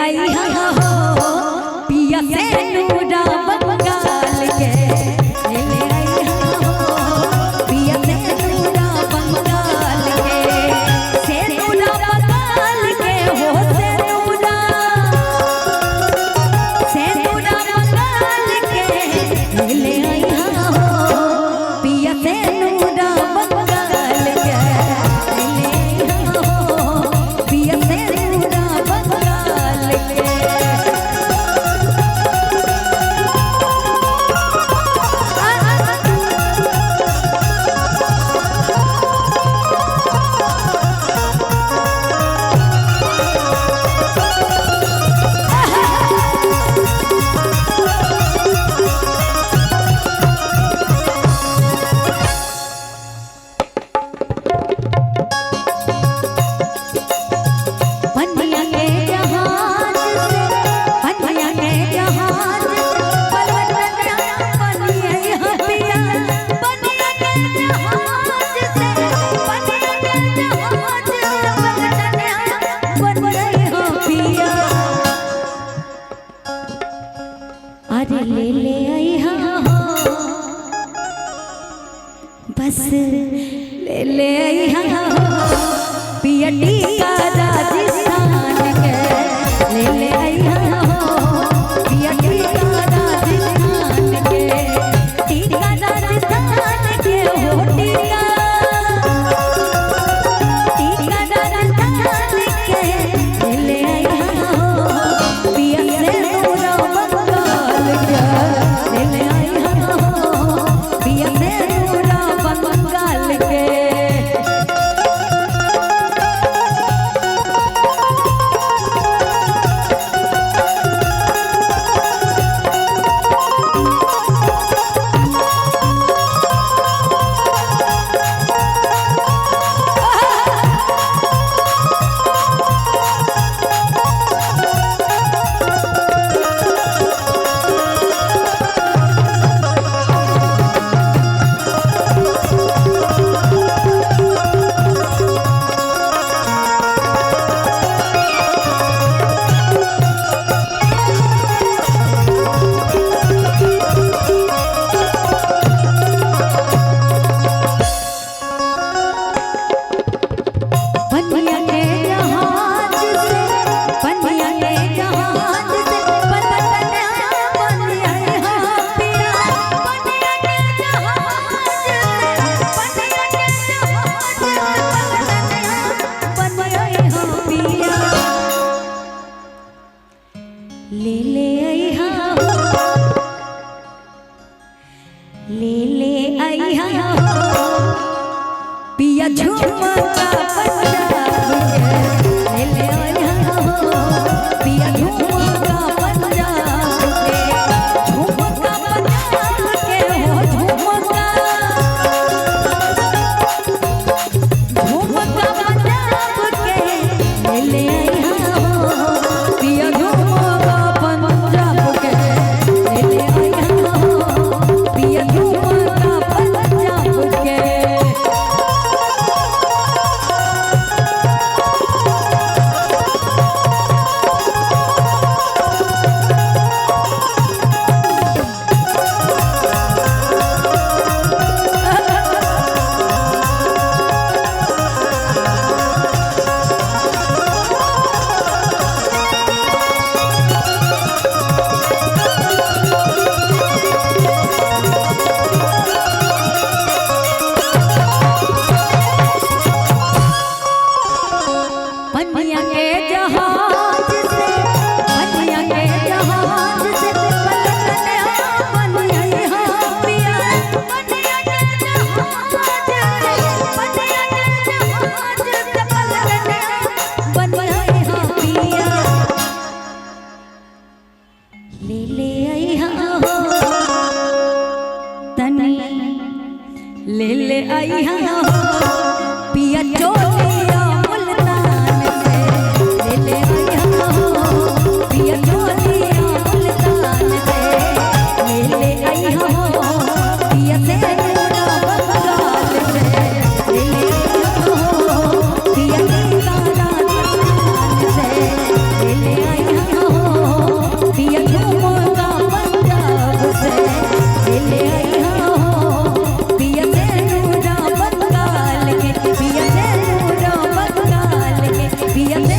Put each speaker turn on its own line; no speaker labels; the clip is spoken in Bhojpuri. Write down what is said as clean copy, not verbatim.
आई हो पिया से नूरा बंगाल के ले आई हो पिया से नूरा बंगाल के से नूरा बंगाल के हो से नूरा बंगाल के ले आई हो पिया से नूरा बंगाल के ले आई हो पिया से नूरा बंगाल के ले ले आई हाँ बस ले ले आई हाँ पिया टीका राजस्थान के ले ले आई हाँ पिया टीका राजस्थान के टीका राजस्थान के हो टीका राजस्थान के ले ले आई हाँ पिया से नूरा बंगाल के ले ले आई हाँ पिया से नूरा बंगाल के ले ले आई हाँ ले ले आई हाँ पिया झुमका पंजाब के ले ले आई हाँ पिया झुमका पंजाब के झुमका पंजाब के हो झुमका पंजाब के ले ले आई हाँ पिया झुमका पंजाब के ले ले आई हाँ पिया झुमका पंजाब के पनिया के जहाज से पनिया के जहाज से पलटने पनिया हाँ पिया पनिया के जहाज से पनिया के जहाज से पलटने पनिया हाँ पिया ले ले आई हाँ तनी ले ले आई हाँ पिया चोलिया मुल्तान से ले ले आई हाँ पिया से